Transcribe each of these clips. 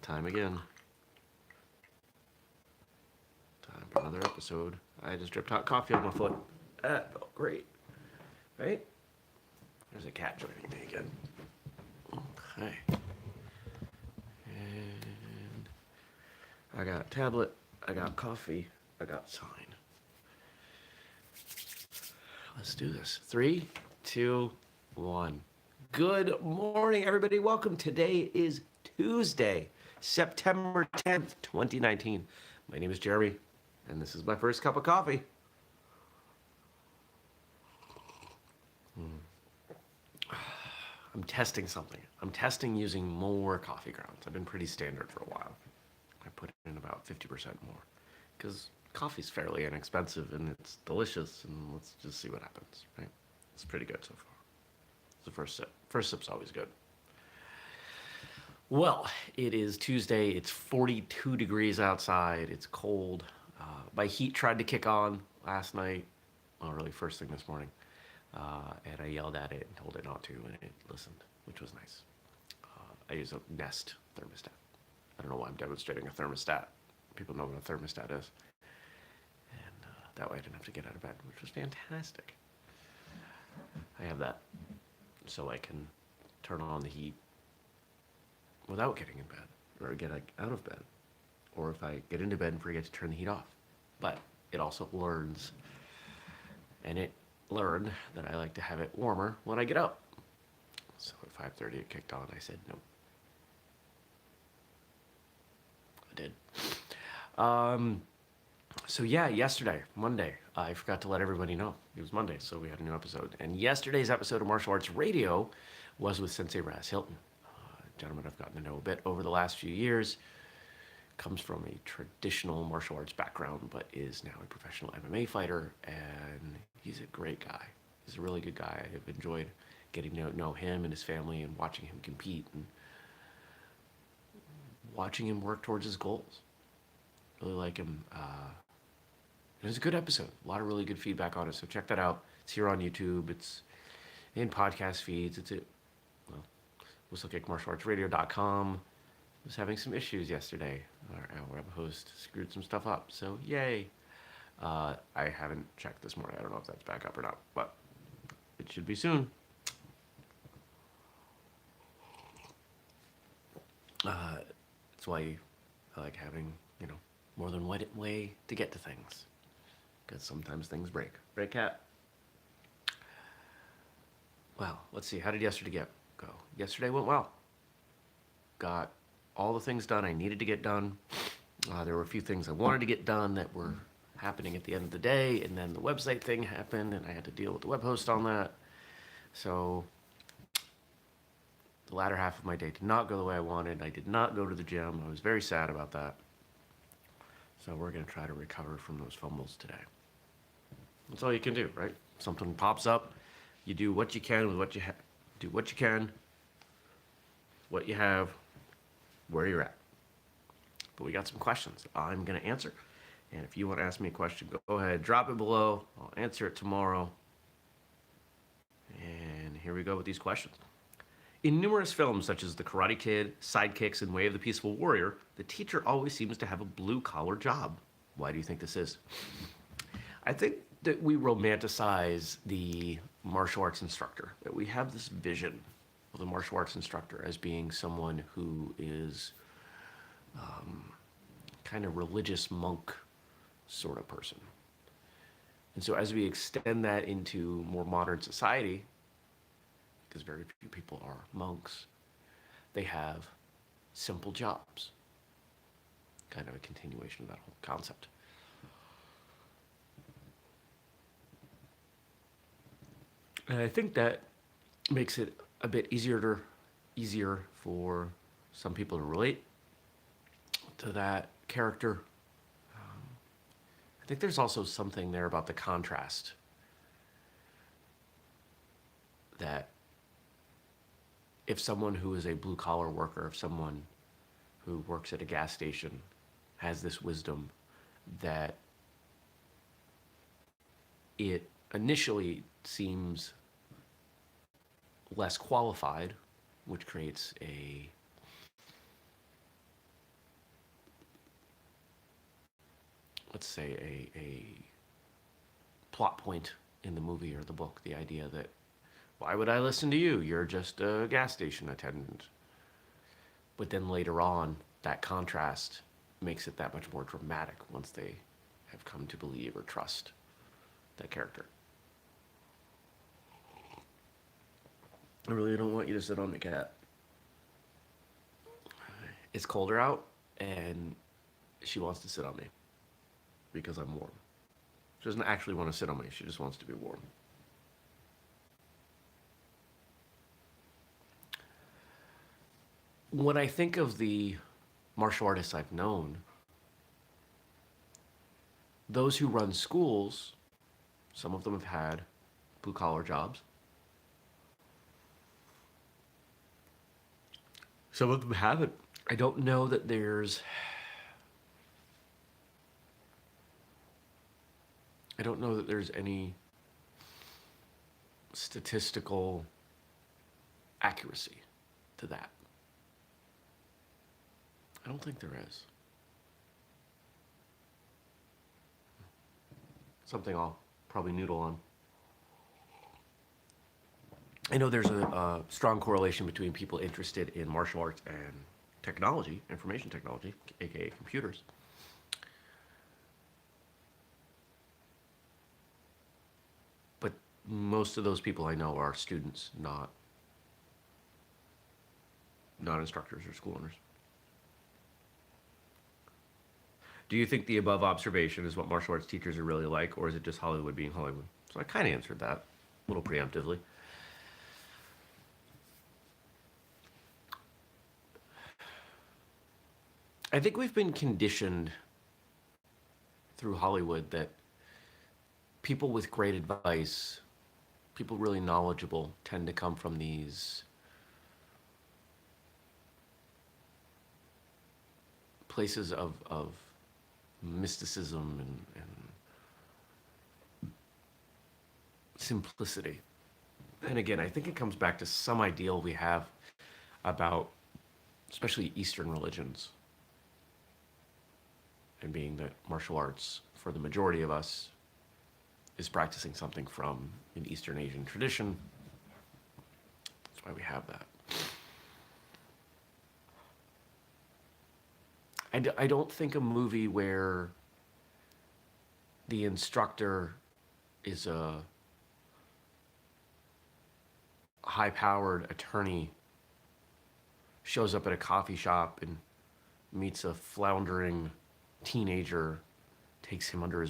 time again. Time for another episode. I just dripped hot coffee on my foot. That felt great. Right? There's a cat joining me again. Okay. And I got a tablet. I got coffee. I got sign. Let's do this. 3, 2, 1. Good morning, everybody. Welcome. Today is Tuesday, September 10th, 2019. My name is Jeremy, and this is my first cup of coffee. I'm testing something. I'm testing using more coffee grounds. I've been pretty standard for a while. I put in about 50% more because coffee's fairly inexpensive and it's delicious, and let's just see what happens, right? It's pretty good so far. It's the first sip. First sip's always good. Well, it is Tuesday. It's 42 degrees outside. It's cold. My heat tried to kick on last night. Well, really first thing this morning. And I yelled at it and told it not to, and it listened, which was nice. I use a Nest thermostat. I don't know why I'm demonstrating a thermostat. People know what a thermostat is. And that way I didn't have to get out of bed, which was fantastic. I have that so I can turn on the heat without getting in bed, or get out of bed, or if I get into bed and forget to turn the heat off. But it also learns, and it learned that I like to have it warmer when I get up. So at 5:30 it kicked on. I said no. I did. So yeah, yesterday, Monday, I forgot to let everybody know. It was Monday, so we had a new episode. And yesterday's episode of Martial Arts Radio was with Sensei Raz Hilton, a gentleman I've gotten to know a bit over the last few years. Comes from a traditional martial arts background, but is now a professional MMA fighter, and he's a great guy. He's a really good guy. I've enjoyed getting to know him and his family and watching him compete and watching him work towards his goals. Really like him. It was a good episode. A lot of really good feedback on it, so check that out. It's here on YouTube. It's in podcast feeds. It's at, well, whistlekickmartialartsradio.com. Was having some issues yesterday. Our web host screwed some stuff up, so yay. I haven't checked this morning. I don't know if that's back up or not, but it should be soon. That's why I like having, more than one way to get to things, because sometimes things break. Right, Cat? Well, let's see. How did yesterday go? Yesterday went well. Got all the things done I needed to get done. There were a few things I wanted to get done that were happening at the end of the day, and then the website thing happened, and I had to deal with the web host on that. So the latter half of my day did not go the way I wanted. I did not go to the gym. I was very sad about that. So we're going to try to recover from those fumbles today. That's all you can do, right? Something pops up, you do what you can with what you have. Do what you can, what you have, where you're at. But we got some questions I'm going to answer. And if you want to ask me a question, go ahead, drop it below. I'll answer it tomorrow. And here we go with these questions. In numerous films such as The Karate Kid, Sidekicks, and Way of the Peaceful Warrior, the teacher always seems to have a blue-collar job. Why do you think this is? I think that we romanticize the martial arts instructor, that we have this vision of the martial arts instructor as being someone who is kind of religious monk sort of person. And so as we extend that into more modern society, because very few people are monks, they have simple jobs. Kind of a continuation of that whole concept. And I think that makes it a bit easier for some people to relate to that character. I think there's also something there about the contrast that if someone who is a blue-collar worker, if someone who works at a gas station has this wisdom, that it initially seems less qualified, which creates a let's say, a plot point in the movie or the book. The idea that, why would I listen to you? You're just a gas station attendant. But then later on, that contrast makes it that much more dramatic once they have come to believe or trust that character. I really don't want you to sit on the cat. It's colder out, and she wants to sit on me because I'm warm. She doesn't actually want to sit on me. She just wants to be warm. When I think of the martial artists I've known, those who run schools, some of them have had blue collar jobs. Some of them haven't. I don't know that there's any statistical accuracy to that. I don't think there is. Something I'll probably noodle on. I know there's a strong correlation between people interested in martial arts and technology, information technology, aka computers. But most of those people I know are students, not instructors or school owners. Do you think the above observation is what martial arts teachers are really like, or is it just Hollywood being Hollywood? So I kind of answered that a little preemptively. I think we've been conditioned through Hollywood that people with great advice, people really knowledgeable, tend to come from these places of mysticism and simplicity. And again, I think it comes back to some ideal we have about especially Eastern religions, and being that martial arts, for the majority of us, is practicing something from an Eastern Asian tradition. That's why we have that. I don't think a movie where the instructor is a high-powered attorney shows up at a coffee shop and meets a floundering teenager, takes him under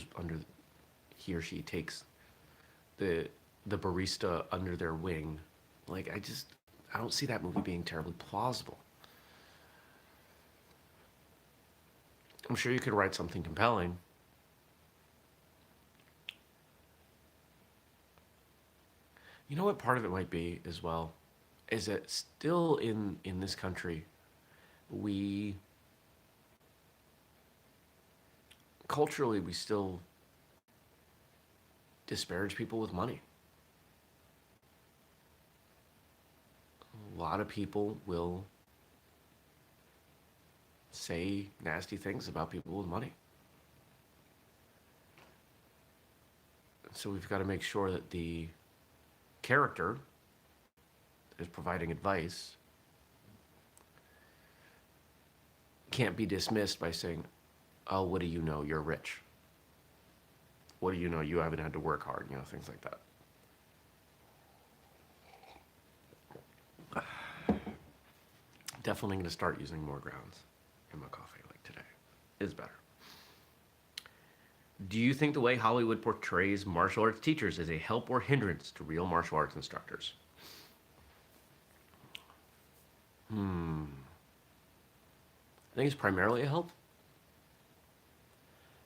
he or she takes the barista under their wing. Like, I don't see that movie being terribly plausible. I'm sure you could write something compelling. You know what part of it might be as well? Is that still in this country, culturally, we still disparage people with money. A lot of people will say nasty things about people with money. So we've got to make sure that the character that is providing advice can't be dismissed by saying, oh, what do you know? You're rich. What do you know? You haven't had to work hard, things like that. Definitely going to start using more grounds in my coffee like today. Is better. Do you think the way Hollywood portrays martial arts teachers is a help or hindrance to real martial arts instructors? I think it's primarily a help,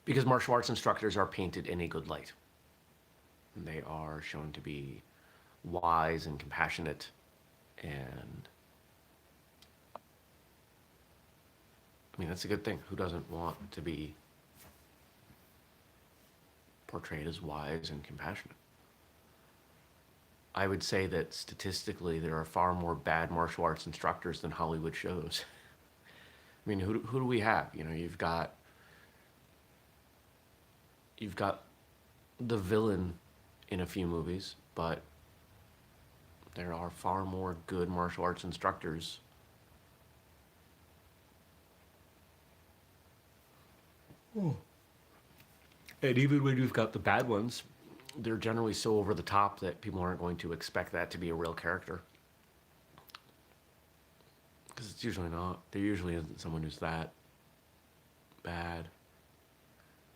because martial arts instructors are painted in a good light. They are shown to be wise and compassionate, and I mean, that's a good thing. Who doesn't want to be portrayed as wise and compassionate? I would say that statistically, there are far more bad martial arts instructors than Hollywood shows. I mean, who do we have? You've got you've got the villain in a few movies, but there are far more good martial arts instructors. And even when you've got the bad ones, they're generally so over the top that people aren't going to expect that to be a real character. Because it's usually not. There usually isn't someone who's that bad.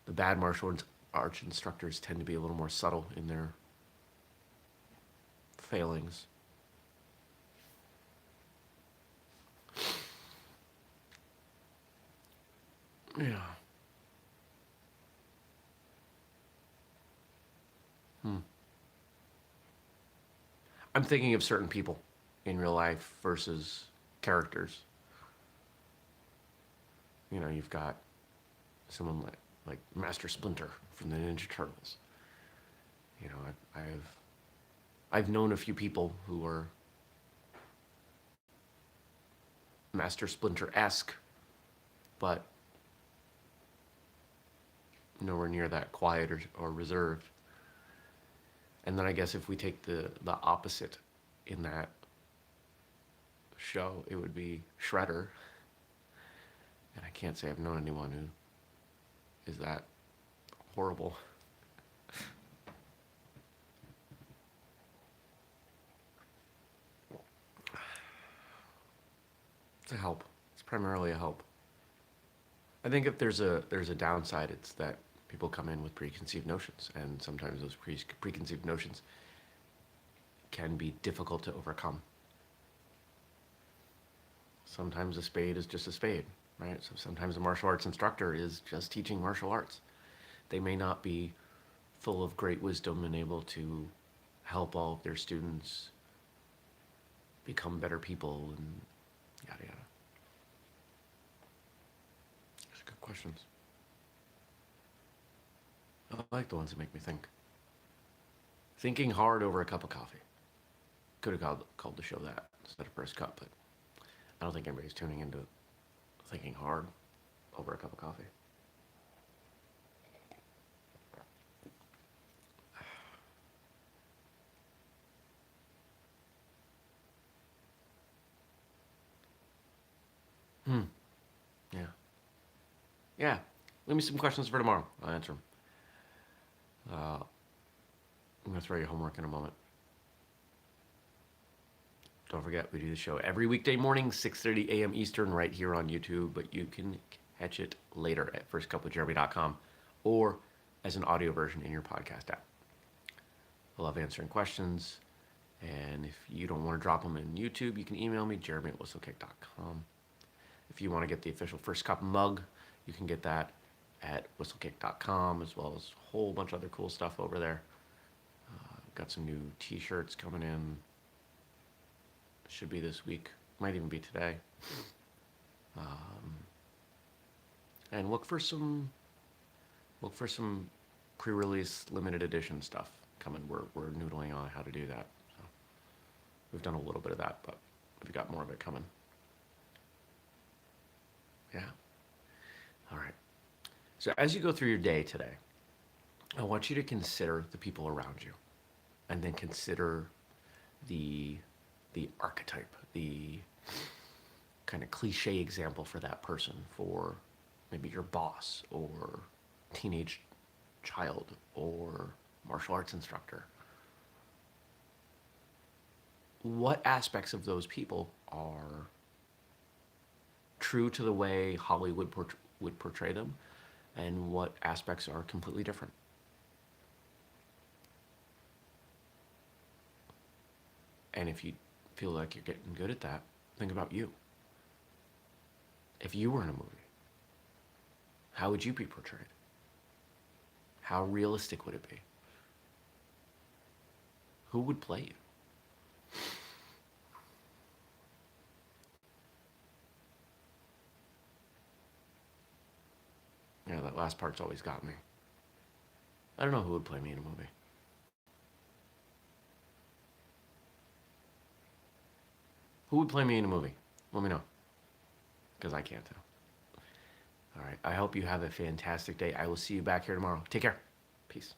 The bad martial arts instructors tend to be a little more subtle in their failings. Yeah. Hmm. I'm thinking of certain people in real life versus characters. You know, you've got someone like Master Splinter from the Ninja Turtles. You know, I've known a few people who were Master Splinter esque, but nowhere near that quiet or reserved. And then I guess if we take the opposite in that show, it would be Shredder. And I can't say I've known anyone who is that horrible. It's a help. It's primarily a help. I think if there's a downside, it's that people come in with preconceived notions, and sometimes those preconceived notions can be difficult to overcome. Sometimes a spade is just a spade, right? So sometimes a martial arts instructor is just teaching martial arts. They may not be full of great wisdom and able to help all of their students become better people and yada yada. Those are good questions. I like the ones that make me think. Thinking hard over a cup of coffee. Could have called the show that instead of first cup, but I don't think anybody's tuning into thinking hard over a cup of coffee. Hmm. Yeah. Yeah. Leave me some questions for tomorrow. I'll answer them. I'm going to throw you homework in a moment. Don't forget, we do the show every weekday morning, 6:30 a.m. Eastern, right here on YouTube, but you can catch it later at firstcupwithjeremy.com or as an audio version in your podcast app. I love answering questions, and if you don't want to drop them in YouTube, you can email me, jeremy@whistlekick.com. If you want to get the official First Cup mug, you can get that at whistlekick.com, as well as a whole bunch of other cool stuff over there. Got some new t-shirts coming in. Should be this week. Might even be today. And look for some pre-release limited edition stuff coming. We're noodling on how to do that. So we've done a little bit of that, but we've got more of it coming. Yeah. All right. So as you go through your day today, I want you to consider the people around you, and then consider the archetype, the kind of cliche example for that person, for maybe your boss or teenage child or martial arts instructor. What aspects of those people are true to the way Hollywood would portray them, and what aspects are completely different? And if you feel like you're getting good at that, think about you. If you were in a movie, how would you be portrayed? How realistic would it be? Who would play you? Yeah, that last part's always got me. I don't know who would play me in a movie. Who would play me in a movie? Let me know, because I can't tell. All right. I hope you have a fantastic day. I will see you back here tomorrow. Take care. Peace.